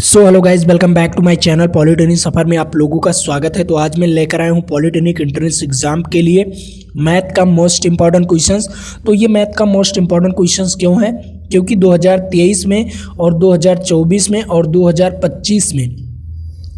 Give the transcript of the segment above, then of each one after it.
So hello guys, welcome back to my channel. Polytechnic सफ़र में आप लोगों का स्वागत है। तो आज मैं लेकर आया हूँ पॉलिटेक्निक एंट्रेंस एग्जाम के लिए मैथ का मोस्ट इंपॉर्टेंट क्वेश्चंस। तो ये मैथ का मोस्ट इंपॉर्टेंट क्वेश्चंस क्यों है? क्योंकि 2023 में और 2024 में और 2025 में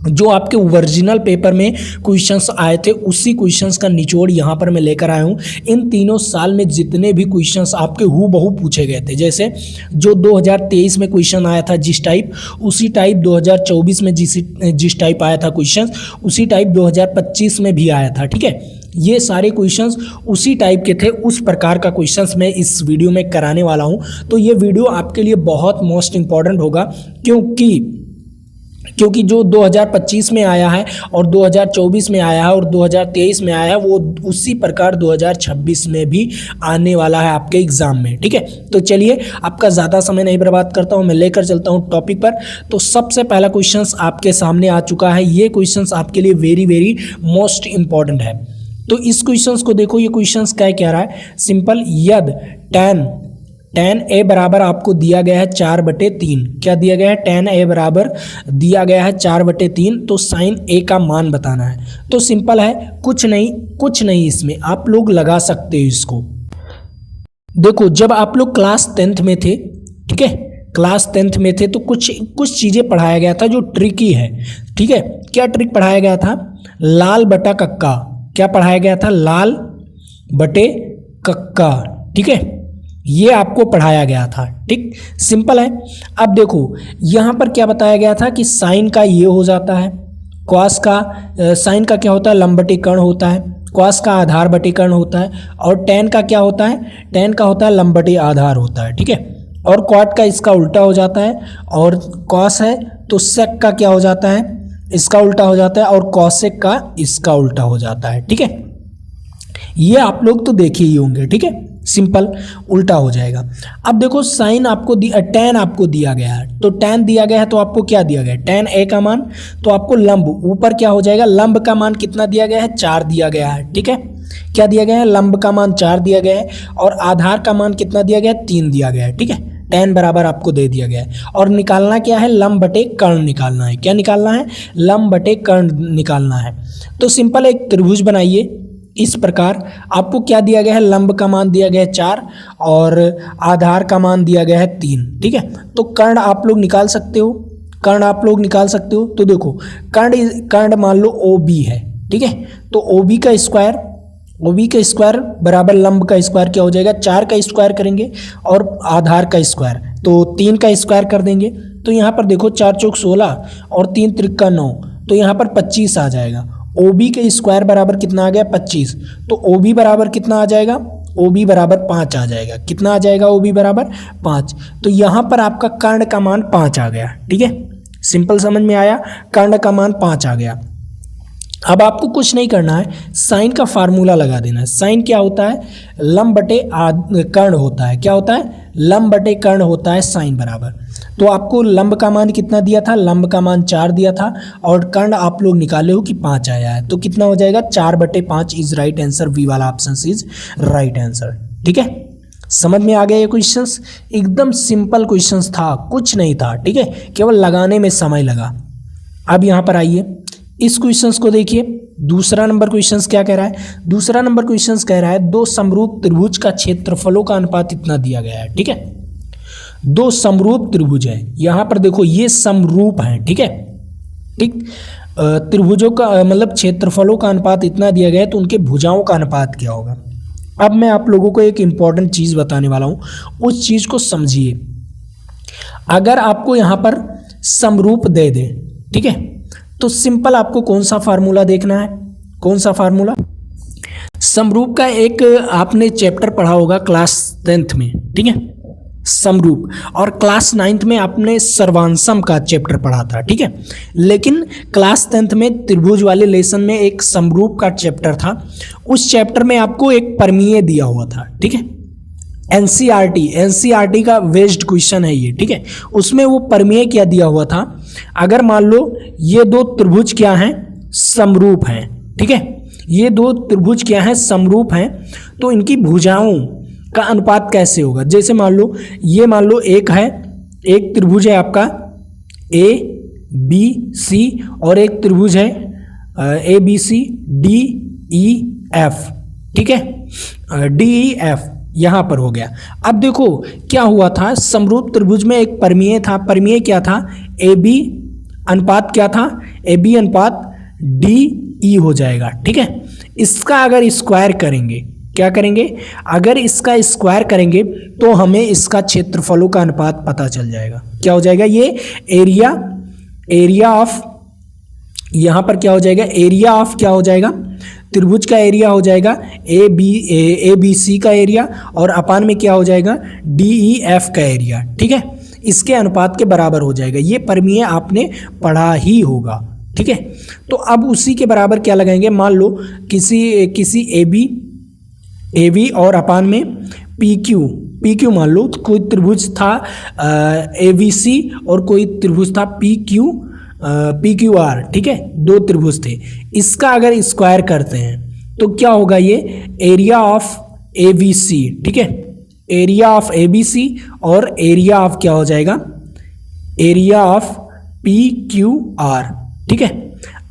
जो आपके ओरिजिनल पेपर में क्वेश्चंस आए थे उसी क्वेश्चंस का निचोड़ यहाँ पर मैं लेकर आया हूँ। इन तीनों साल में जितने भी क्वेश्चंस आपके हूबहू पूछे गए थे, जैसे जो 2023 में क्वेश्चन आया था जिस टाइप, उसी टाइप 2024 में जिस टाइप आया था क्वेश्चन, उसी टाइप 2025 में भी आया था। ठीक है, ये सारे क्वेश्चंस उसी टाइप के थे। उस प्रकार का क्वेश्चंस मैं इस वीडियो में कराने वाला हूँ। तो ये वीडियो आपके लिए बहुत मोस्ट इम्पॉर्टेंट होगा, क्योंकि जो 2025 में आया है और 2024 में आया है और 2023 में आया है वो उसी प्रकार 2026 में भी आने वाला है आपके एग्ज़ाम में। ठीक है, तो चलिए आपका ज़्यादा समय नहीं बर्बाद करता हूँ, मैं लेकर चलता हूँ टॉपिक पर। तो सबसे पहला क्वेश्चंस आपके सामने आ चुका है। ये क्वेश्चंस आपके लिए वेरी वेरी मोस्ट इम्पॉर्टेंट है। तो इस क्वेश्चंस को देखो, ये क्वेश्चंस क्या कह रहा है? सिंपल, यदि tan a बराबर आपको दिया गया है 4/3। क्या दिया गया है? tan a बराबर दिया गया है 4/3। तो sin a का मान बताना है। तो सिंपल है, कुछ नहीं इसमें आप लोग लगा सकते हो इसको। देखो, जब आप लोग क्लास 10th में थे, ठीक है, क्लास 10th में थे तो कुछ चीज़ें पढ़ाया गया था जो ट्रिकी है। ठीक है, क्या ट्रिक पढ़ाया गया था? लाल बटा कक्का। क्या पढ़ाया गया था? लाल बटे कक्का। ठीक है, ये आपको पढ़ाया गया था। ठीक, सिंपल है। अब देखो यहाँ पर क्या बताया गया था कि साइन का ये हो जाता है, कॉस का साइन का क्या होता है? लंबवतीकरण होता है। कॉस का आधार बटीकरण होता है। और टेन का क्या होता है? टेन का होता है लंबवती आधार होता है। ठीक है, और कॉट का इसका उल्टा हो जाता है। और कॉस है तो सेक का क्या हो जाता है? इसका उल्टा हो जाता है। और कॉसेक का इसका उल्टा हो जाता है। ठीक है, ये आप लोग तो देखे ही होंगे। ठीक है, सिंपल उल्टा हो जाएगा। अब देखो, साइन आपको टेन आपको दिया गया है, तो टेन दिया गया है तो आपको क्या दिया गया है? tan a का मान। तो आपको लंब ऊपर क्या हो जाएगा? लंब का मान कितना दिया गया है? 4 दिया गया है। ठीक है, क्या दिया गया है? लंब का मान 4 दिया गया है। और आधार का मान कितना दिया गया है? 3 दिया गया है। ठीक है, tan बराबर आपको दे दिया गया है। और निकालना क्या है? लंब बटे कर्ण निकालना है। क्या निकालना है? लंब बटे कर्ण निकालना है। तो सिंपल एक त्रिभुज बनाइए इस प्रकार। आपको क्या दिया गया है? लंब का मान दिया गया है 4 और आधार का मान दिया गया है 3। ठीक है, तो कर्ण आप लोग निकाल सकते हो, कर्ण आप लोग निकाल सकते हो। तो देखो, कर्ण मान लो OB है। ठीक है, तो OB का स्क्वायर बराबर लंब का स्क्वायर क्या हो जाएगा? 4 का स्क्वायर करेंगे और आधार का स्क्वायर तो 3 का स्क्वायर कर देंगे। तो यहाँ पर देखो, 4 चौक 16 और 3 त्रिका 9, तो यहाँ पर 25 आ जाएगा। OB के स्क्वायर बराबर कितना आ गया? 25। तो OB बराबर कितना आ जाएगा? OB बराबर 5 आ जाएगा। कितना आ जाएगा? OB बराबर 5। तो यहाँ पर आपका कर्ण का मान 5 आ गया। ठीक है, सिंपल समझ में आया? कर्ण का मान 5 आ गया। अब आपको कुछ नहीं करना है, साइन का फार्मूला लगा देना है। साइन क्या होता है? लंब बटे कर्ण होता है। क्या होता है? लंब बटे कर्ण होता है साइन बराबर। तो आपको लंब का मान कितना दिया था? लंब का मान 4 दिया था और कर्ण आप लोग निकाले हो कि 5 आया है। तो कितना हो जाएगा? 4/5 इज राइट आंसर। बी वाला ऑप्शन इज राइट आंसर। ठीक है, समझ में आ गया? ये क्वेश्चंस एकदम सिंपल क्वेश्चंस था, कुछ नहीं था। ठीक है, केवल लगाने में समय लगा। अब यहाँ पर आइए, इस क्वेश्चंस को देखिए। दूसरा नंबर क्वेश्चंस क्या कह रहा है? दूसरा नंबर क्वेश्चंस कह रहा है 2 समरूप त्रिभुज का क्षेत्रफलों का अनुपात इतना दिया गया है। ठीक है, 2 समरूप त्रिभुज है। यहां पर देखो, ये समरूप है। ठीक है, ठीक, त्रिभुजों का मतलब क्षेत्रफलों का अनुपात इतना दिया गया है, तो उनके भुजाओं का अनुपात क्या होगा? अब मैं आप लोगों को एक इंपॉर्टेंट चीज बताने वाला हूं, उस चीज को समझिए। अगर आपको यहां पर समरूप दे दे, ठीक है, तो सिंपल आपको कौन सा फार्मूला देखना है? कौन सा फार्मूला? समरूप का एक आपने चैप्टर पढ़ा होगा क्लास 10th में। ठीक है, समरूप। और क्लास 9th में आपने सर्वांशम का चैप्टर पढ़ा था। ठीक है, लेकिन क्लास 10th में त्रिभुज वाले लेसन में एक समरूप का चैप्टर था। उस चैप्टर में आपको एक परमीय दिया हुआ था। ठीक है, एनसीईआरटी का वेस्ड क्वेश्चन है ये। ठीक है, उसमें वो परमेय क्या दिया हुआ था? अगर मान लो ये 2 त्रिभुज क्या हैं? समरूप हैं। ठीक है, ये 2 त्रिभुज क्या हैं? समरूप हैं। तो इनकी भुजाओं का अनुपात कैसे होगा? जैसे मान लो, ये मान लो एक त्रिभुज है आपका A बी सी और एक त्रिभुज है A B C D E F, ठीक है, डी ई एफ यहाँ पर हो गया। अब देखो क्या हुआ था, समरूप त्रिभुज में एक परिमेय था, परिमेय क्या था, ए बी अनुपात क्या था, ए बी अनुपात डी ई हो जाएगा, ठीक है। इसका अगर स्क्वायर करेंगे, क्या करेंगे, अगर इसका स्क्वायर करेंगे तो हमें इसका क्षेत्रफलों का अनुपात पता चल जाएगा। क्या हो जाएगा, ये एरिया ऑफ, यहाँ पर क्या हो जाएगा, एरिया ऑफ क्या हो जाएगा, त्रिभुज का एरिया हो जाएगा ए बी सी का एरिया और अपान में क्या हो जाएगा, डी ई एफ का एरिया, ठीक है, इसके अनुपात के बराबर हो जाएगा। ये परिमेय आपने पढ़ा ही होगा, ठीक है। तो अब उसी के बराबर क्या लगाएंगे, मान लो किसी ए बी और अपान में पी क्यू मान लो, तो कोई त्रिभुज था ए बी सी और कोई त्रिभुज था पी क्यू आर, ठीक है, दो त्रिभुज थे। इसका अगर स्क्वायर करते हैं तो क्या होगा, ये area of A B C, ठीक है, area of A B C और एरिया ऑफ क्या हो जाएगा, area of P Q R, ठीक है।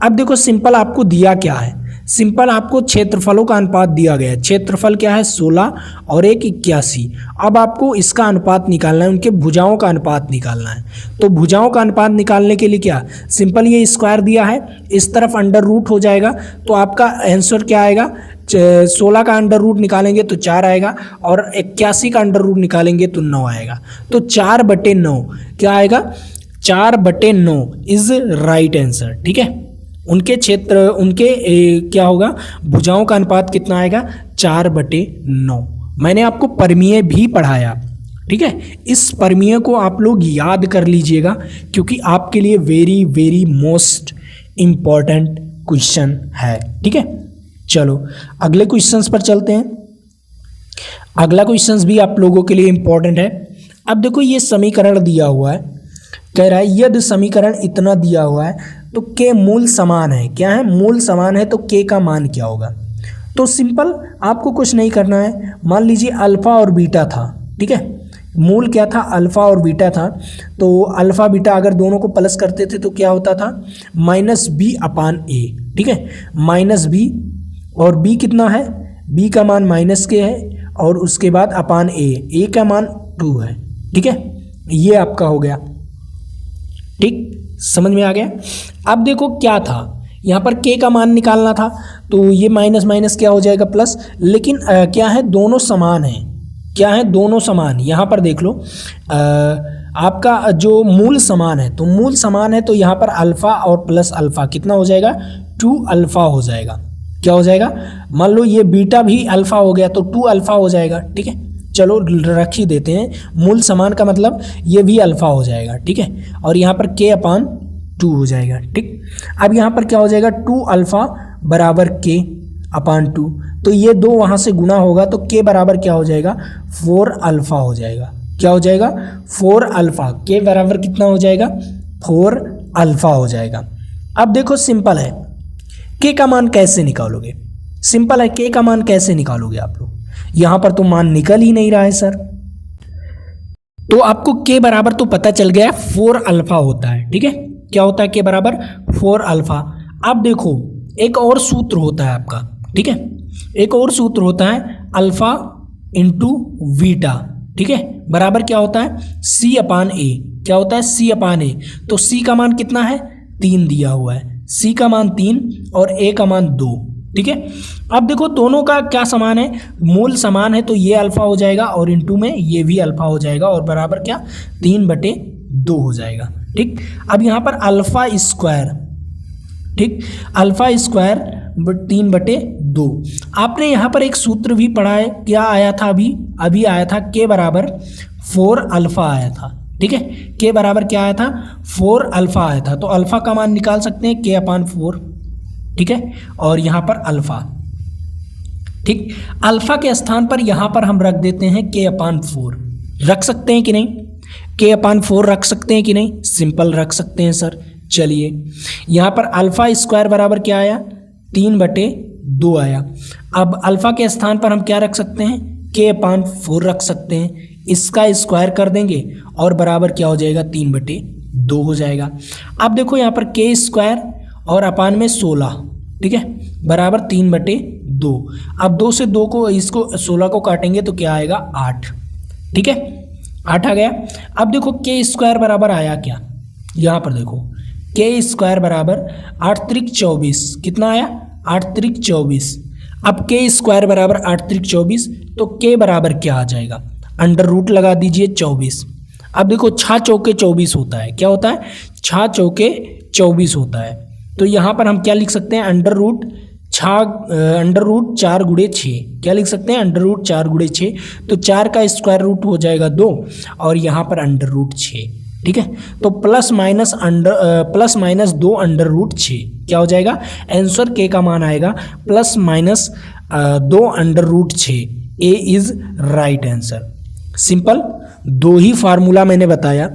अब देखो सिंपल आपको दिया क्या है, सिंपल आपको क्षेत्रफलों का अनुपात दिया गया है। क्षेत्रफल क्या है, 16 और 81। अब आपको इसका अनुपात निकालना है, उनके भुजाओं का अनुपात निकालना है। तो भुजाओं का अनुपात निकालने के लिए क्या, सिंपल ये स्क्वायर दिया है, इस तरफ अंडर रूट हो जाएगा, तो आपका आंसर क्या आएगा, 16 का अंडर रूट निकालेंगे तो 4 आएगा और 81 का अंडर रूट निकालेंगे तो 9 आएगा। तो 4/9 क्या आएगा, 4/9 इज राइट आंसर, ठीक है। क्या होगा, भुजाओं का अनुपात कितना आएगा, 4/9। मैंने आपको परिमेय भी पढ़ाया, ठीक है। इस परिमेय को आप लोग याद कर लीजिएगा क्योंकि आपके लिए very very most important question है, ठीक है। चलो अगले क्वेश्चंस पर चलते हैं। अगला क्वेश्चंस भी आप लोगों के लिए इम्पॉर्टेंट है। अब देखो ये समीकरण दिया हुआ है, कह रहा है यदि समीकरण इतना दिया हुआ है तो के मूल समान है, क्या है, मूल समान है, तो के का मान क्या होगा। तो सिंपल आपको कुछ नहीं करना है, मान लीजिए अल्फा और बीटा था, ठीक है, मूल क्या था, अल्फा और बीटा था। तो अल्फा बीटा अगर दोनों को प्लस करते थे तो क्या होता था, -b/a, ठीक है, -b और b कितना है, b का मान -k है और उसके बाद अपान a का मान 2 है, ठीक है, ये आपका हो गया, ठीक, समझ में आ गया। अब देखो क्या था, यहाँ पर k का मान निकालना था तो ये माइनस माइनस क्या हो जाएगा प्लस, लेकिन क्या है, दोनों समान हैं, क्या है, दोनों समान। यहाँ पर देख लो आपका जो मूल समान है, तो मूल समान है तो यहाँ पर अल्फ़ा और प्लस अल्फ़ा कितना हो जाएगा, 2 अल्फ़ा हो जाएगा। क्या हो जाएगा, मान लो ये बीटा भी अल्फ़ा हो गया तो 2 अल्फ़ा हो जाएगा, ठीक है। चलो रख ही देते हैं, मूल समान का मतलब ये भी अल्फ़ा हो जाएगा, ठीक है, और यहाँ पर k/2 हो जाएगा, ठीक। अब यहाँ पर क्या हो जाएगा, 2 अल्फ़ा बराबर k/2, तो ये 2 वहाँ से गुना होगा तो k बराबर क्या हो जाएगा, 4 अल्फ़ा हो जाएगा। क्या हो जाएगा, 4 अल्फ़ा, k बराबर कितना हो जाएगा, 4 अल्फ़ा हो जाएगा। अब देखो सिंपल है, k का मान कैसे निकालोगे, सिंपल है, k का मान कैसे निकालोगे आप लोग, यहाँ पर तो मान निकल ही नहीं रहा है सर। तो आपको k बराबर तो पता चल गया 4 अल्फ़ा होता है, ठीक है, क्या होता है, k बराबर 4 अल्फ़ा। अब देखो एक और सूत्र होता है आपका, ठीक है, एक और सूत्र होता है अल्फ़ा इंटू बीटा, ठीक है, बराबर क्या होता है, c/a, क्या होता है, c/a। तो c का मान कितना है, 3 दिया हुआ है, c का मान 3 और a का मान 2, ठीक है। अब देखो दोनों का क्या समान है, मूल समान है तो ये अल्फ़ा हो जाएगा और इंटू में ये भी अल्फ़ा हो जाएगा और बराबर क्या, 3/2 हो जाएगा, ठीक। अब यहाँ पर अल्फ़ा स्क्वायर, ठीक, अल्फ़ा स्क्वायर 3/2। आपने यहाँ पर एक सूत्र भी पढ़ा है, क्या आया था, अभी आया था, k बराबर 4 अल्फ़ा आया था, ठीक है, k बराबर क्या आया था, 4 अल्फ़ा आया था। तो अल्फ़ा का मान निकाल सकते हैं k/4, ठीक है, और यहाँ पर अल्फ़ा, ठीक, अल्फ़ा के स्थान पर यहाँ पर हम रख देते हैं k/4, रख सकते हैं कि नहीं, k/4 रख सकते हैं कि नहीं, सिंपल रख सकते हैं सर। चलिए यहाँ पर अल्फ़ा स्क्वायर बराबर क्या आया, 3/2 आया। अब अल्फ़ा के स्थान पर हम क्या रख सकते हैं, k/4 रख सकते हैं, इसका स्क्वायर कर देंगे और बराबर क्या हो जाएगा, 3/2 2 हो जाएगा। अब देखो यहाँ पर के स्क्वायर और अपान में 16, ठीक है, बराबर 3/2। अब 2 से 2 को इसको 16 को काटेंगे तो क्या आएगा 8, ठीक है, 8 आ गया। अब देखो के स्क्वायर बराबर आया क्या, यहाँ पर देखो के स्क्वायर बराबर 8 त्रिक 24, कितना आया 8 त्रिक 24। अब के स्क्वायर बराबर 8 त्रिक 24 तो के बराबर क्या आ जाएगा, अंडर रूट लगा दीजिए 24। अब देखो 6 चौके 24 होता है, क्या होता है 6 चौके 24 होता है। तो यहाँ पर हम क्या लिख सकते हैं, अंडर रूट 4 गुणे 6, क्या लिख सकते हैं अंडर रूट 4 गुणे 6। तो 4 का स्क्वायर रूट हो जाएगा 2 और यहाँ पर अंडर रूट 6, ठीक है। तो प्लस माइनस 2 अंडर रूट 6 क्या हो जाएगा, आंसर के का मान आएगा plus minus 2 under root 6। A is right answer. Simple, 2 ही फार्मूला मैंने बताया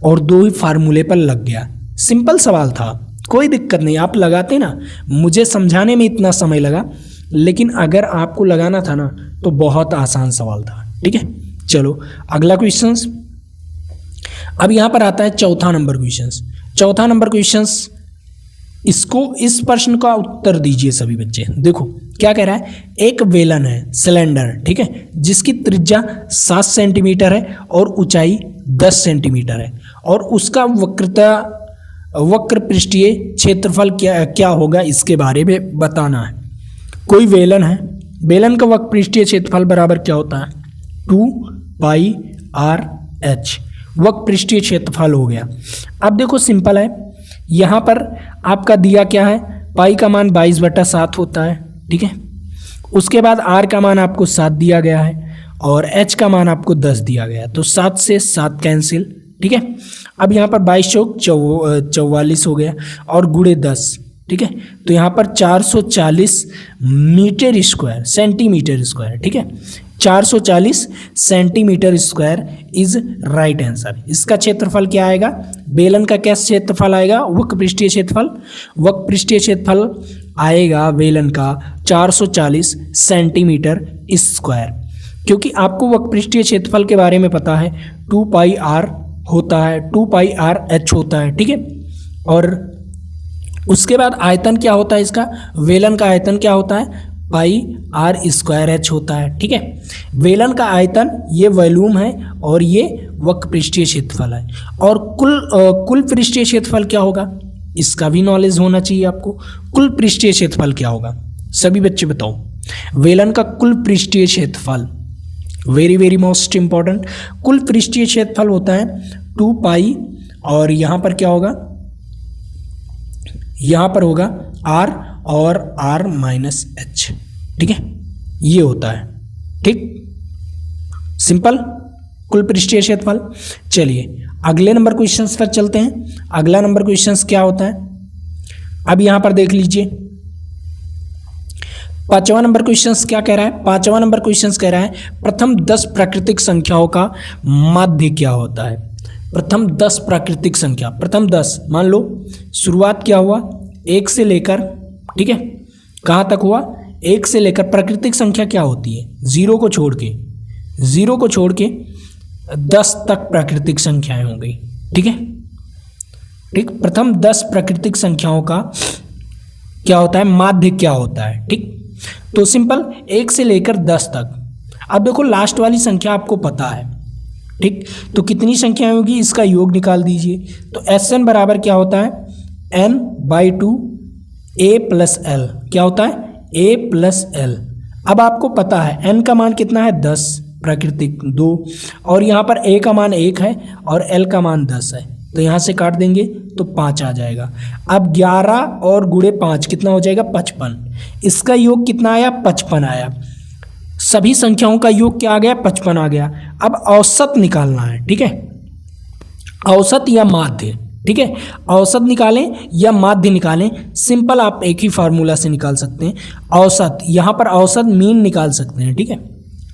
और 2 ही फार्मूले पर लग गया। सिंपल सवाल था, कोई दिक्कत नहीं, आप लगाते ना, मुझे समझाने में इतना समय लगा, लेकिन अगर आपको लगाना था ना तो बहुत आसान सवाल था, ठीक है। चलो अगला क्वेश्चंस। अब यहाँ पर आता है चौथा नंबर क्वेश्चंस। चौथा नंबर क्वेश्चंस, इसको इस प्रश्न का उत्तर दीजिए सभी बच्चे। देखो क्या कह रहा है, एक बेलन है सिलेंडर, ठीक है, जिसकी त्रिज्या 7 सेंटीमीटर है और ऊंचाई 10 सेंटीमीटर है और उसका वक्र पृष्ठीय क्षेत्रफल क्या होगा, इसके बारे में बताना है। कोई बेलन है, बेलन का वक्र पृष्ठीय क्षेत्रफल बराबर क्या होता है 2πr/h, वक्र पृष्ठीय क्षेत्रफल हो गया। अब देखो सिंपल है, यहाँ पर आपका दिया क्या है, पाई का मान 22/7 होता है, ठीक है। उसके बाद आर का मान आपको 7 दिया गया है और एच का मान आपको 10 दिया गया है, तो 7 से 7 कैंसिल, ठीक है। अब यहाँ पर 22 चौक 44 हो गया और गुणे 10, ठीक है। तो यहाँ पर 440 मीटर स्क्वायर सेंटीमीटर स्क्वायर, ठीक है, 440 centimetre square is right answer. इसका क्षेत्रफल क्या आएगा, बेलन का क्या क्षेत्रफल आएगा, वक्र पृष्ठीय क्षेत्रफल, वक्र पृष्ठीय क्षेत्रफल आएगा बेलन का 440 सेंटीमीटर स्क्वायर। क्योंकि आपको वक्र पृष्ठीय क्षेत्रफल के बारे में पता है 2πr होता है, 2πr/h होता है, ठीक है। और उसके बाद आयतन क्या होता है इसका, बेलन का आयतन क्या होता है πr² होता है, ठीक है। बेलन का आयतन ये वॉल्यूम है और ये वक्र पृष्ठीय क्षेत्रफल है। और कुल पृष्ठीय क्षेत्रफल क्या होगा, इसका भी नॉलेज होना चाहिए आपको। कुल पृष्ठीय क्षेत्रफल क्या होगा, सभी बच्चे बताओ। बेलन का कुल पृष्ठीय क्षेत्रफल, वेरी वेरी मोस्ट इंपॉर्टेंट, कुल पृष्ठीय क्षेत्रफल होता है 2π और यहाँ पर क्या होगा, यहाँ पर होगा r और r-h, ठीक है, ये होता है, ठीक, सिंपल, कुल पृष्ठीय क्षेत्रफल। चलिए अगले नंबर क्वेश्चंस पर चलते हैं। अगला नंबर क्वेश्चंस क्या होता है, अब यहाँ पर देख लीजिए। 5वां नंबर क्वेश्चंस क्या कह रहा है, 5वां नंबर क्वेश्चंस कह रहा है प्रथम 10 प्राकृतिक संख्याओं का माध्य क्या होता है। प्रथम 10 प्राकृतिक संख्या, प्रथम 10, मान लो शुरुआत क्या हुआ 1 से लेकर, ठीक है, कहाँ तक हुआ 1 से लेकर, प्राकृतिक संख्या क्या होती है 0 को छोड़ के 10 तक प्राकृतिक संख्याएं हो गई, ठीक है, ठीक। प्रथम 10 प्राकृतिक संख्याओं का क्या होता है, माध्य क्या होता है, ठीक। तो सिंपल 1 से लेकर 10 तक। अब देखो लास्ट वाली संख्या आपको पता है, ठीक, तो कितनी संख्याएं होगी इसका योग निकाल दीजिए। तो Sn बराबर क्या होता है n/2 a+l, क्या होता है a+l। अब आपको पता है n का मान कितना है 10, प्राकृतिक 2, और यहाँ पर a का मान 1 है और l का मान 10 है, तो यहाँ से काट देंगे तो 5 आ जाएगा। अब 11 और गुणे 5 कितना हो जाएगा 55, इसका योग कितना आया 55 आया। सभी संख्याओं का योग क्या आ गया 55 आ गया। अब औसत निकालना है, ठीक है, औसत या माध्य, ठीक है, औसत निकालें या माध्य निकालें, सिंपल आप एक ही फार्मूला से निकाल सकते हैं। औसत, यहाँ पर औसत मीन निकाल सकते हैं, ठीक है।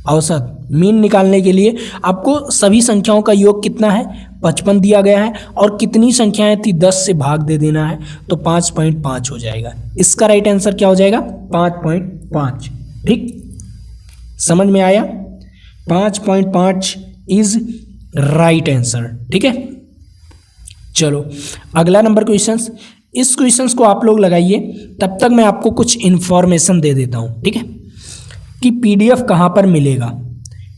औसत मीन निकालने के लिए आपको सभी संख्याओं का योग कितना है 55 दिया गया है और कितनी संख्याएं थी 10 से भाग दे देना है, तो 5.5 हो जाएगा। इसका राइट आंसर क्या हो जाएगा 5.5, ठीक, समझ में आया, 5.5 इज राइट आंसर, ठीक है। चलो अगला नंबर क्वेश्चंस, इस क्वेश्चंस को आप लोग लगाइए, तब तक मैं आपको कुछ इन्फॉर्मेशन दे देता हूँ, ठीक है, कि पीडीएफ कहाँ पर मिलेगा।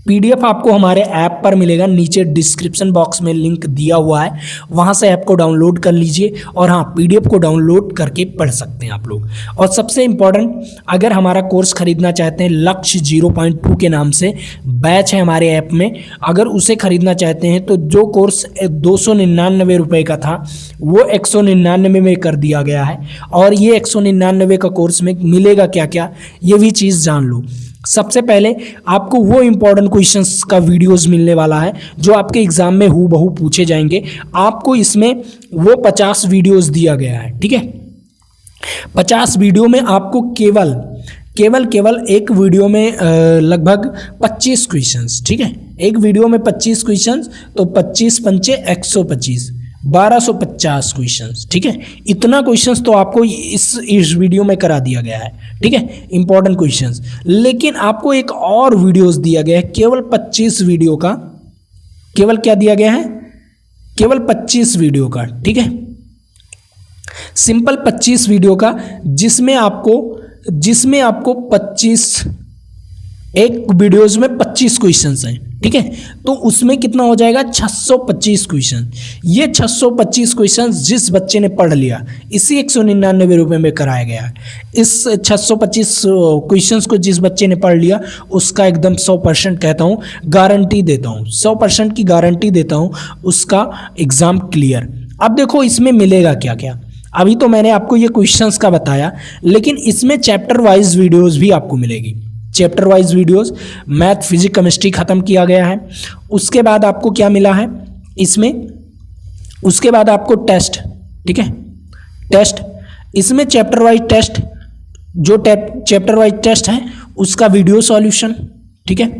पीडीएफ आपको हमारे ऐप पर मिलेगा, नीचे डिस्क्रिप्शन बॉक्स में लिंक दिया हुआ है, वहाँ से ऐप को डाउनलोड कर लीजिए और हाँ पीडीएफ को डाउनलोड करके पढ़ सकते हैं आप लोग। और सबसे इम्पॉर्टेंट, अगर हमारा कोर्स खरीदना चाहते हैं, लक्ष्य 0.2 के नाम से बैच है हमारे ऐप में, अगर उसे खरीदना चाहते हैं तो जो कोर्स 299 रुपये का था वो 199 में कर दिया गया है। और ये 199 का कोर्स में मिलेगा क्या क्या, ये भी चीज़ जान लो। सबसे पहले आपको वो इम्पोर्टेंट क्वेश्चंस का वीडियोस मिलने वाला है जो आपके एग्जाम में हूबहू पूछे जाएंगे। आपको इसमें वो 50 वीडियोस दिया गया है, ठीक है। 50 वीडियो में आपको केवल एक वीडियो में लगभग 25 क्वेश्चंस, ठीक है, एक वीडियो में 25 क्वेश्चंस, तो 25 पंचे 125, 1250 क्वेश्चंस, ठीक है। इतना क्वेश्चंस तो आपको इस वीडियो में करा दिया गया है, ठीक है, इंपॉर्टेंट क्वेश्चंस। लेकिन आपको एक और वीडियोस दिया गया है केवल 25 वीडियो का, केवल क्या दिया गया है, केवल 25 वीडियो का, ठीक है, सिंपल 25 वीडियो का, जिसमें आपको 25 एक वीडियोज में 25 क्वेश्चंस हैं, ठीक है। तो उसमें कितना हो जाएगा, 625 क्वेश्चन। ये 625 क्वेश्चन जिस बच्चे ने पढ़ लिया, इसी 199 रुपये में कराया गया है। इस 625 क्वेश्चंस को जिस बच्चे ने पढ़ लिया उसका एकदम 100% कहता हूँ, गारंटी देता हूँ, 100% की गारंटी देता हूँ उसका एग्ज़ाम क्लियर। अब देखो इसमें मिलेगा क्या क्या। अभी तो मैंने आपको ये क्वेश्चंस का बताया, लेकिन इसमें चैप्टर वाइज वीडियोज़ भी आपको मिलेगी। Chapter wise videos, math, physics, chemistry ख़त्म किया गया है। उसके बाद आपको क्या मिला है इसमें, उसके बाद आपको टेस्ट, ठीक है, टेस्ट, इसमें चैप्टर वाइज टेस्ट, जो चैप्टर वाइज टेस्ट है उसका वीडियो सॉल्यूशन, ठीक है,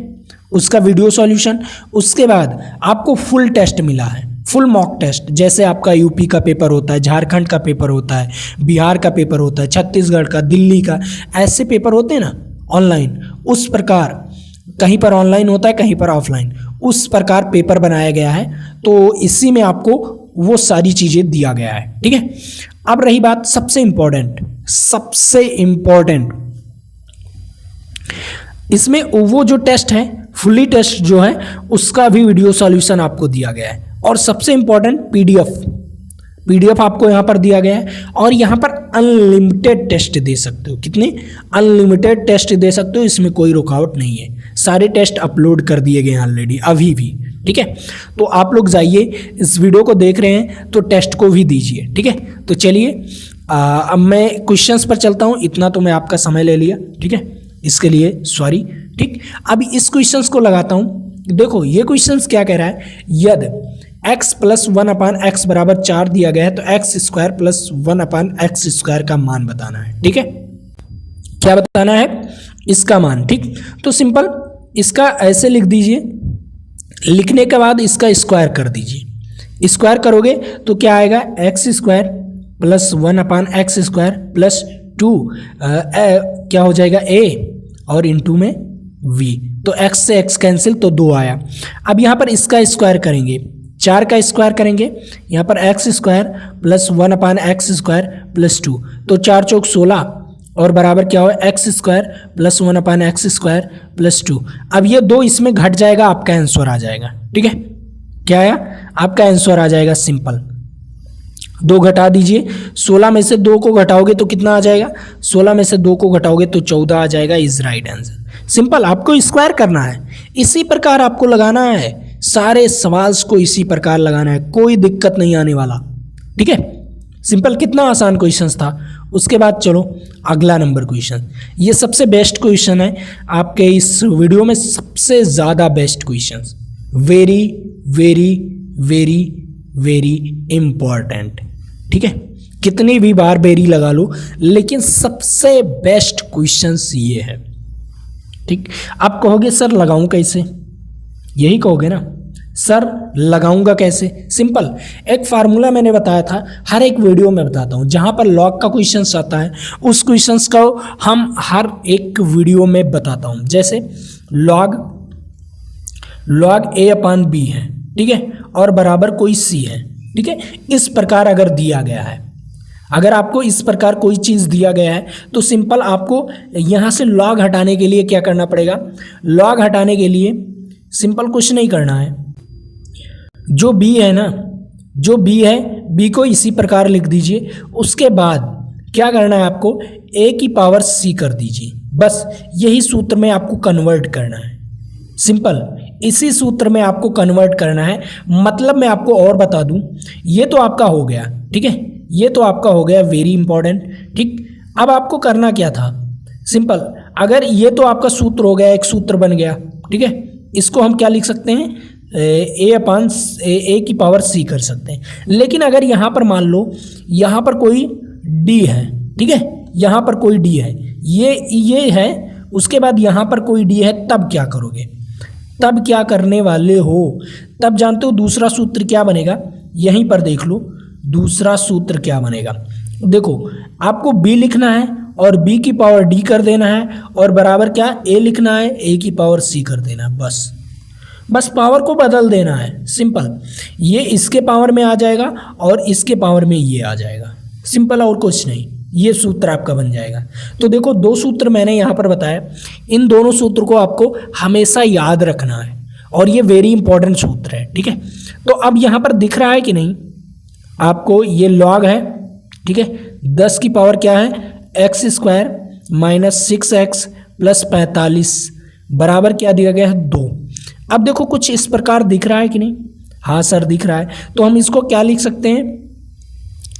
उसका वीडियो सॉल्यूशन। उसके बाद आपको फुल टेस्ट मिला है, फुल मॉक टेस्ट, जैसे आपका यूपी का पेपर होता है, झारखंड का पेपर होता है, बिहार का पेपर होता है, छत्तीसगढ़ का, दिल्ली का, ऐसे पेपर होते हैं ना ऑनलाइन, उस प्रकार कहीं पर ऑनलाइन होता है कहीं पर ऑफलाइन, उस प्रकार पेपर बनाया गया है। तो इसी में आपको वो सारी चीज़ें दिया गया है, ठीक है। अब रही बात सबसे इम्पोर्टेंट, इसमें वो जो टेस्ट है, फुली टेस्ट जो है, उसका भी वीडियो सॉल्यूशन आपको दिया गया है। और सबसे इम्पोर्टेंट पीडीएफ आपको यहाँ पर दिया गया है। और यहाँ पर अनलिमिटेड टेस्ट दे सकते हो, कितने अनलिमिटेड टेस्ट दे सकते हो, इसमें कोई रुकावट नहीं है। सारे टेस्ट अपलोड कर दिए गए हैं ऑलरेडी, अभी भी, ठीक है। तो आप लोग जाइए, इस वीडियो को देख रहे हैं तो टेस्ट को भी दीजिए, ठीक है। तो चलिए अब मैं क्वेश्चंस पर चलता हूँ, इतना तो मैं आपका समय ले लिया, ठीक है, इसके लिए सॉरी, ठीक। अब इस क्वेश्चंस को लगाता हूँ। देखो ये क्वेश्चंस क्या कह रहा है, यदि x + 1/x = 4 दिया गया है तो x² + 1/x² का मान बताना है, ठीक है। क्या बताना है, इसका मान, ठीक। तो सिंपल इसका ऐसे लिख दीजिए, लिखने के बाद इसका स्क्वायर कर दीजिए। स्क्वायर करोगे तो क्या आएगा, x² + 1/x² + 2 क्या हो जाएगा a और इंटू में v, तो x से x कैंसिल, तो 2 आया। अब यहाँ पर इसका स्क्वायर करेंगे, 4 का स्क्वायर करेंगे, यहाँ पर x² + 1/x² + 2, तो 4 चौक 16 और बराबर क्या हो, x² + 1/x² + 2। अब ये 2 इसमें घट जाएगा, आपका आंसर आ जाएगा, ठीक है। क्या आया, आपका आंसर आ जाएगा, सिंपल 2 घटा दीजिए। 16 में से 2 को घटाओगे तो कितना आ जाएगा, 16 में से 2 को घटाओगे तो 14 आ जाएगा, इज राइट आंसर। सिंपल, आपको स्क्वायर करना है, इसी प्रकार आपको लगाना है, सारे सवाल को इसी प्रकार लगाना है, कोई दिक्कत नहीं आने वाला, ठीक है। सिंपल, कितना आसान क्वेश्चन था। उसके बाद चलो अगला नंबर क्वेश्चन, ये सबसे बेस्ट क्वेश्चन है आपके इस वीडियो में, सबसे ज़्यादा best question, very very very very important, ठीक है। कितनी भी बार बेरी लगा लो, लेकिन सबसे बेस्ट क्वेश्चंस ये है, ठीक। आप कहोगे सर लगाऊं कैसे, यही कहोगे ना, सर लगाऊंगा कैसे। सिंपल, एक फार्मूला मैंने बताया था, हर एक वीडियो में बताता हूँ, जहाँ पर लॉग का क्वेश्चंस आता है उस क्वेश्चंस को हम हर एक वीडियो में बताता हूँ। जैसे लॉग A/B है, ठीक है, और बराबर कोई C है, ठीक है। इस प्रकार अगर दिया गया है, अगर आपको इस प्रकार कोई चीज़ दिया गया है तो सिंपल आपको यहाँ से लॉग हटाने के लिए क्या करना पड़ेगा, लॉग हटाने के लिए सिंपल कुछ नहीं करना है, जो बी है ना, जो बी है बी को इसी प्रकार लिख दीजिए। उसके बाद क्या करना है आपको, ए की पावर सी कर दीजिए। बस यही सूत्र में आपको कन्वर्ट करना है, सिंपल इसी सूत्र में आपको कन्वर्ट करना है। मतलब मैं आपको और बता दूं, ये तो आपका हो गया, ठीक है, ये तो आपका हो गया वेरी इंपॉर्टेंट, ठीक। अब आपको करना क्या था, सिंपल अगर ये तो आपका सूत्र हो गया, एक सूत्र बन गया, ठीक है, इसको हम क्या लिख सकते हैं, ए की पावर सी कर सकते हैं। लेकिन अगर यहाँ पर मान लो यहाँ पर कोई डी है, ठीक है, यहाँ पर कोई डी है, ये है, उसके बाद यहाँ पर कोई डी है, तब क्या करोगे, तब क्या करने वाले हो, तब जानते हो दूसरा सूत्र क्या बनेगा, यहीं पर देख लो दूसरा सूत्र क्या बनेगा। देखो आपको बी लिखना है और बी की पावर डी कर देना है और बराबर क्या ए लिखना है, ए की पावर सी कर देना है। बस पावर को बदल देना है, सिंपल। ये इसके पावर में आ जाएगा और इसके पावर में ये आ जाएगा, सिंपल, और कुछ नहीं, ये सूत्र आपका बन जाएगा। तो देखो दो सूत्र मैंने यहाँ पर बताया, इन दोनों सूत्र को आपको हमेशा याद रखना है और ये वेरी इंपॉर्टेंट सूत्र है, ठीक है। तो अब यहाँ पर दिख रहा है कि नहीं आपको, ये लॉग है, ठीक है, 10 की पावर क्या है, x square minus 6x plus 45 बराबर क्या दिया गया है, 2। अब देखो कुछ इस प्रकार दिख रहा है कि नहीं, हाँ सर दिख रहा है। तो हम इसको क्या लिख सकते हैं,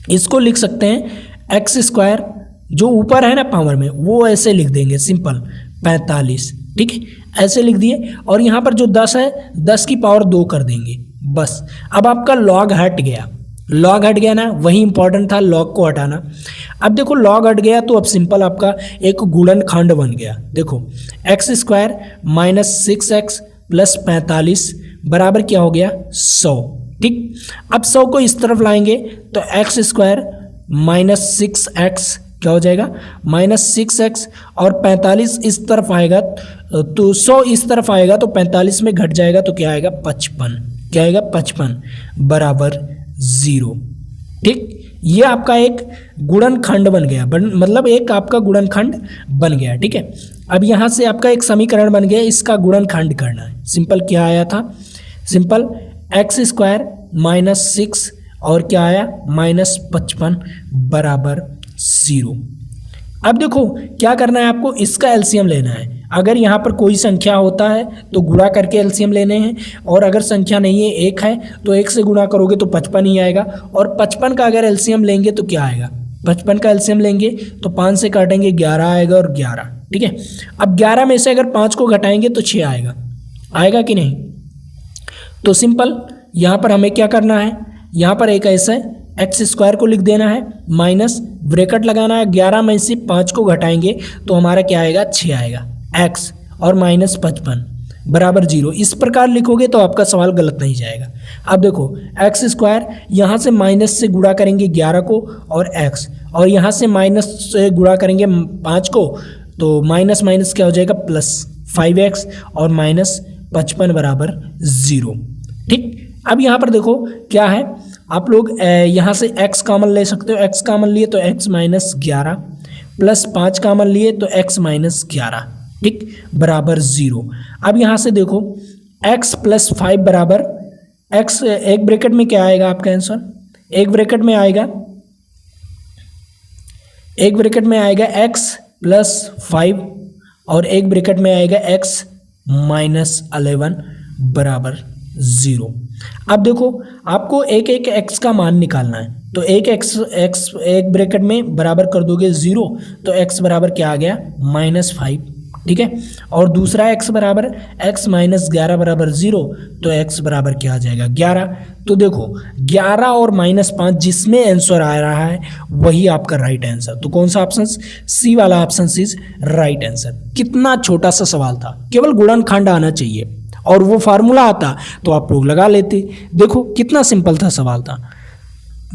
इसको लिख सकते हैं एक्स स्क्वायर, जो ऊपर है ना पावर में वो ऐसे लिख देंगे, सिंपल 45, ठीक है, ऐसे लिख दिए। और यहाँ पर जो 10 है 10 की पावर 2 कर देंगे, बस। अब आपका लॉग हट गया, लॉग हट गया ना, वही इंपॉर्टेंट था लॉग को हटाना। अब देखो लॉग हट गया तो अब सिंपल आपका एक गुणनखंड बन गया। देखो x square minus 6x plus 45 बराबर क्या हो गया, 100, ठीक। अब 100 को इस तरफ लाएंगे तो एक्स स्क्वायर माइनस 6x क्या हो जाएगा, माइनस 6x, और 45 इस तरफ आएगा तो 100 इस तरफ आएगा तो 45 में घट जाएगा तो क्या आएगा, 55, क्या आएगा, 55 बराबर 0, ठीक। ये आपका एक गुणनखंड बन गया, मतलब एक आपका गुणनखंड बन गया, ठीक है। अब यहाँ से आपका एक समीकरण बन गया, इसका गुणनखंड करना है। सिंपल क्या आया था, सिंपल एक्स स्क्वायर माइनस 6 और क्या आया, माइनस 55 बराबर 0। अब देखो क्या करना है आपको, इसका एलसीएम लेना है। अगर यहाँ पर कोई संख्या होता है तो गुणा करके एलसीएम लेने हैं, और अगर संख्या नहीं है, एक है, तो 1 से गुणा करोगे तो 55 ही आएगा। और 55 का अगर एलसीएम लेंगे तो क्या आएगा, 55 का एलसीएम लेंगे तो 5 से काटेंगे 11 आएगा और 11, ठीक है। अब 11 में से अगर 5 को घटाएंगे तो 6 आएगा, आएगा कि नहीं। तो सिंपल यहाँ पर हमें क्या करना है, यहाँ पर एक ऐसा एक्स स्क्वायर को लिख देना है, माइनस ब्रैकेट लगाना है, 11 में से 5 को घटाएंगे तो हमारा क्या आएगा, 6 आएगा, एक्स और माइनस 55 बराबर 0। इस प्रकार लिखोगे तो आपका सवाल गलत नहीं जाएगा। अब देखो एक्स स्क्वायर यहाँ से माइनस से गुणा करेंगे 11 को और एक्स, और यहाँ से माइनस से गुणा करेंगे 5 को तो माइनस माइनस क्या हो जाएगा, प्लस 5x और माइनस 55 बराबर 0, ठीक। अब यहाँ पर देखो क्या है, आप लोग यहाँ से x कॉमन ले सकते हो, x कॉमन लिए तो x माइनस 11 प्लस 5 कॉमन लिए तो x माइनस 11, ठीक, बराबर 0। अब यहाँ से देखो x प्लस 5 बराबर x, एक ब्रैकेट में क्या आएगा आपका आंसर, एक ब्रैकेट में आएगा, एक ब्रैकेट में आएगा x प्लस 5 और एक ब्रैकेट में आएगा x माइनस 11 बराबर 0। अब देखो आपको एक एक x का मान निकालना है, तो एक x एक ब्रैकेट में बराबर कर दोगे 0 तो x बराबर क्या आ गया, -5, ठीक है। और दूसरा x बराबर x माइनस 11 बराबर 0 तो x बराबर क्या आ जाएगा, 11। तो देखो 11 और -5 जिसमें आंसर आ रहा है वही आपका राइट आंसर। तो कौन सा ऑप्शन, सी वाला ऑप्शन इज राइट आंसर। कितना छोटा सा सवाल था, केवल गुणनखंड आना चाहिए और वो फार्मूला आता तो आप लोग लगा लेते। देखो कितना सिंपल था सवाल था।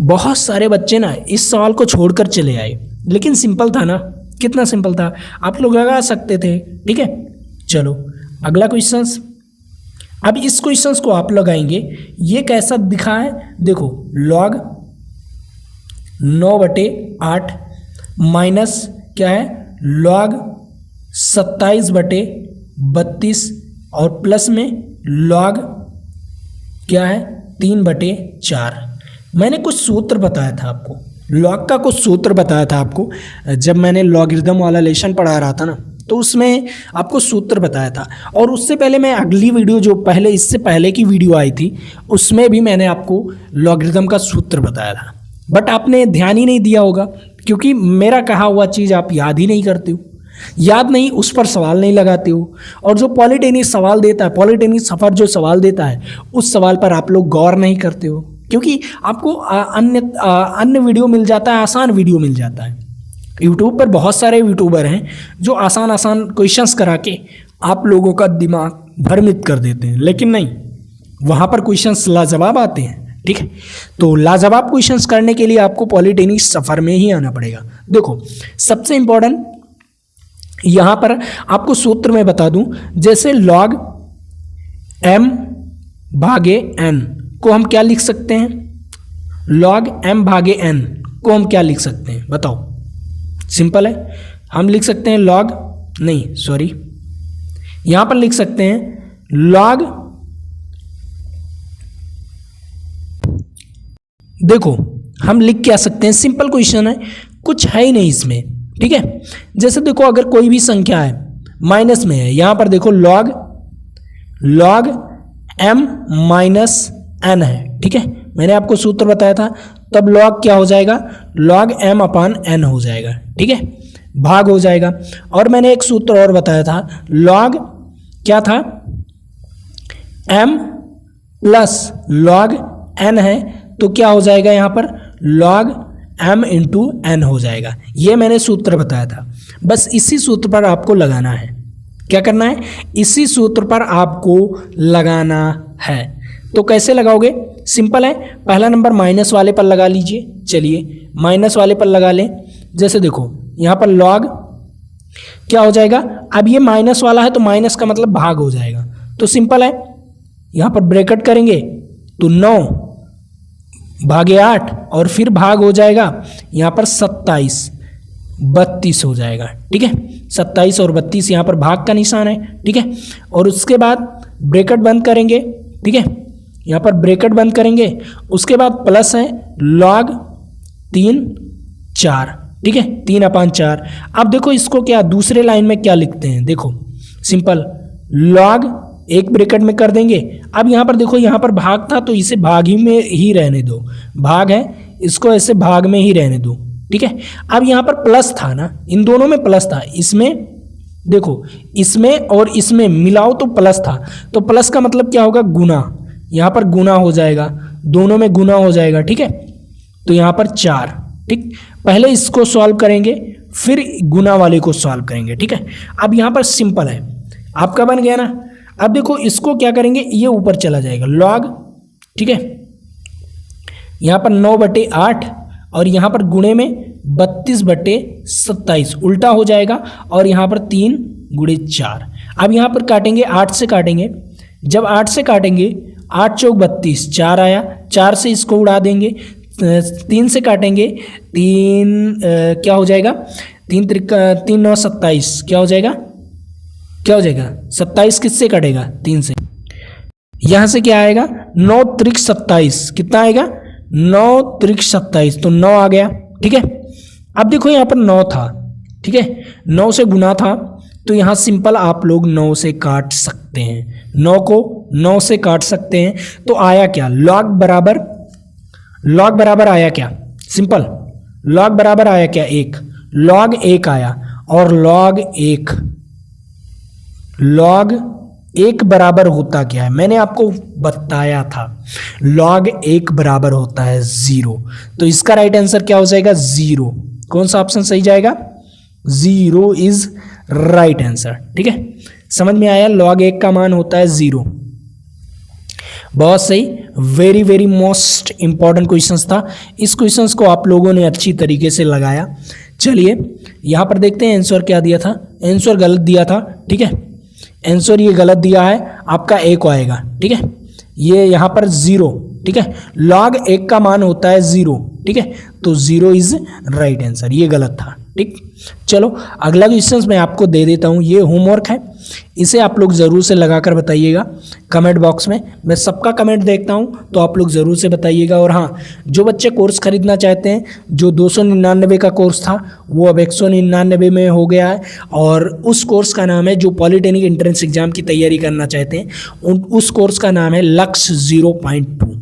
बहुत सारे बच्चे ना इस सवाल को छोड़कर चले आए, लेकिन सिंपल था ना, कितना सिंपल था, आप लोग लगा सकते थे, ठीक है। चलो अगला क्वेश्चन, अब इस क्वेश्चंस को आप लगाएंगे, ये कैसा दिखा है, देखो log 9/8 माइनस क्या है log 27/32 और प्लस में log क्या है 3/4। मैंने कुछ सूत्र बताया था आपको, लॉग का कुछ सूत्र बताया था आपको जब मैंने लॉगरिदम वाला लेसन पढ़ा रहा था ना, तो उसमें आपको सूत्र बताया था। और उससे पहले मैं अगली वीडियो जो पहले इससे पहले की वीडियो आई थी उसमें भी मैंने आपको लॉगरिदम का सूत्र बताया था, बट आपने ध्यान ही नहीं दिया होगा क्योंकि मेरा कहा हुआ चीज़ आप याद ही नहीं करते हो, याद नहीं, उस पर सवाल नहीं लगाते हो। और जो पॉलिटेक्निक सवाल देता है, पॉलिटेक्निक सफ़र जो सवाल देता है उस सवाल पर आप लोग गौर नहीं करते हो क्योंकि आपको अन्य वीडियो मिल जाता है, आसान वीडियो मिल जाता है। यूट्यूब पर बहुत सारे यूट्यूबर हैं जो आसान आसान क्वेश्चंस करा के आप लोगों का दिमाग भ्रमित कर देते हैं, लेकिन नहीं, वहाँ पर क्वेश्चंस लाजवाब आते हैं। ठीक है, तो लाजवाब क्वेश्चंस करने के लिए आपको पॉलिटेक्निक सफ़र में ही आना पड़ेगा। देखो सबसे इम्पोर्टेंट यहाँ पर आपको सूत्र में बता दूं, जैसे log m/n को हम क्या लिख सकते हैं, log m/n को हम क्या लिख सकते हैं बताओ, सिंपल है, हम लिख सकते हैं log, नहीं सॉरी, यहाँ पर लिख सकते हैं log, देखो हम लिख क्या सकते हैं, सिंपल क्वेश्चन है, कुछ है ही नहीं इसमें। ठीक है, जैसे देखो अगर कोई भी संख्या है माइनस में है, यहाँ पर देखो log m-n है। ठीक है, मैंने आपको सूत्र बताया था, तब log क्या हो जाएगा, log m/n हो जाएगा। ठीक है, भाग हो जाएगा। और मैंने एक सूत्र और बताया था, log क्या था, m प्लस log n है तो क्या हो जाएगा, यहाँ पर log m इंटू n हो जाएगा। ये मैंने सूत्र बताया था, बस इसी सूत्र पर आपको लगाना है। क्या करना है, इसी सूत्र पर आपको लगाना है। तो कैसे लगाओगे, सिंपल है, पहला नंबर माइनस वाले पर लगा लीजिए। चलिए माइनस वाले पर लगा लें, जैसे देखो यहाँ पर log क्या हो जाएगा, अब ये माइनस वाला है तो माइनस का मतलब भाग हो जाएगा, तो सिंपल है, यहाँ पर ब्रैकेट करेंगे तो 9/8 और फिर भाग हो जाएगा यहाँ पर 27/32 हो जाएगा। ठीक है, 27 और 32 यहाँ पर भाग का निशान है। ठीक है, और उसके बाद ब्रैकेट बंद करेंगे। ठीक है, यहाँ पर ब्रैकेट बंद करेंगे, उसके बाद प्लस है log 3/4। ठीक है, 3/4। अब देखो इसको क्या दूसरे लाइन में क्या लिखते हैं, देखो सिंपल, log एक ब्रैकेट में कर देंगे। अब यहाँ पर देखो, यहाँ पर भाग था तो इसे भाग ही में ही रहने दो, भाग है, इसको ऐसे भाग में ही रहने दो। ठीक है, अब यहाँ पर प्लस था ना, इन दोनों में प्लस था, इसमें देखो, इसमें और इसमें मिलाओ तो प्लस था, तो प्लस का मतलब क्या होगा, गुना, यहाँ पर गुना हो जाएगा, दोनों में गुना हो जाएगा। ठीक है, तो यहाँ पर 4। ठीक, पहले इसको सॉल्व करेंगे फिर गुना वाले को सॉल्व करेंगे। ठीक है, अब यहाँ पर सिंपल है, आपका बन गया ना। अब देखो इसको क्या करेंगे, ये ऊपर चला जाएगा log। ठीक है, यहाँ पर 9/8 और यहाँ पर गुणे में 32/27 उल्टा हो जाएगा, और यहाँ पर 3 × 4। अब यहाँ पर काटेंगे, 8 से काटेंगे, जब 8 से काटेंगे 8 × 4 = 32, 4 आया, 4 से इसको उड़ा देंगे, 3 से काटेंगे, 3 क्या हो जाएगा, 3 × 9 = 27, क्या हो जाएगा, 27 किससे कटेगा, 3 से, यहाँ से क्या आएगा, 9 × 3 = 27, कितना आएगा, 9 × 3 = 27, तो 9 आ गया। ठीक है, अब देखो यहाँ पर 9 था। ठीक है, 9 से गुना था, तो यहाँ सिंपल आप लोग 9 से काट सकते हैं, 9 को 9 से काट सकते हैं, तो आया क्या, log बराबर आया क्या, सिंपल log बराबर आया क्या, 1, log 1 आया, और log 1 बराबर होता क्या है, मैंने आपको बताया था, log 1 बराबर होता है 0, तो इसका राइट आंसर क्या हो जाएगा, 0। कौन सा ऑप्शन सही जाएगा, 0 इज राइट आंसर। ठीक है, समझ में आया, log 1 का मान होता है 0। बहुत सही, very very most important questions था। इस क्वेश्चंस को आप लोगों ने अच्छी तरीके से लगाया। चलिए यहाँ पर देखते हैं आंसर क्या दिया था, आंसर गलत दिया था। ठीक है, आंसर ये गलत दिया है, आपका ए को आएगा। ठीक है, ये यहाँ पर 0, ठीक है, log 1 का मान होता है 0, ठीक है, तो 0 इज राइट आंसर, ये गलत था। ठीक, चलो अगला क्वेश्चन मैं आपको दे देता हूँ, ये होमवर्क है, इसे आप लोग ज़रूर से लगा कर बताइएगा कमेंट बॉक्स में। मैं सबका कमेंट देखता हूँ, तो आप लोग ज़रूर से बताइएगा। और हाँ, जो बच्चे कोर्स खरीदना चाहते हैं, जो 299 का कोर्स था वो अब 199 में हो गया है, और उस कोर्स का नाम है, जो पॉलिटेक्निक एंट्रेंस एग्जाम की तैयारी करना चाहते हैं उस कोर्स का नाम है लक्ष्य 0.2।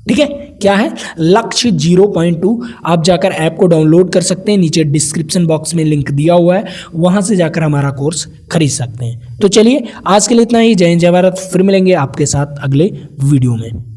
ठीक है, क्या है? लक्ष्य 0.2। आप जाकर ऐप को डाउनलोड कर सकते हैं, नीचे डिस्क्रिप्शन बॉक्स में लिंक दिया हुआ है, वहां से जाकर हमारा कोर्स खरीद सकते हैं। तो चलिए आज के लिए इतना ही। जय हिंद जय भारत, फिर मिलेंगे आपके साथ अगले वीडियो में।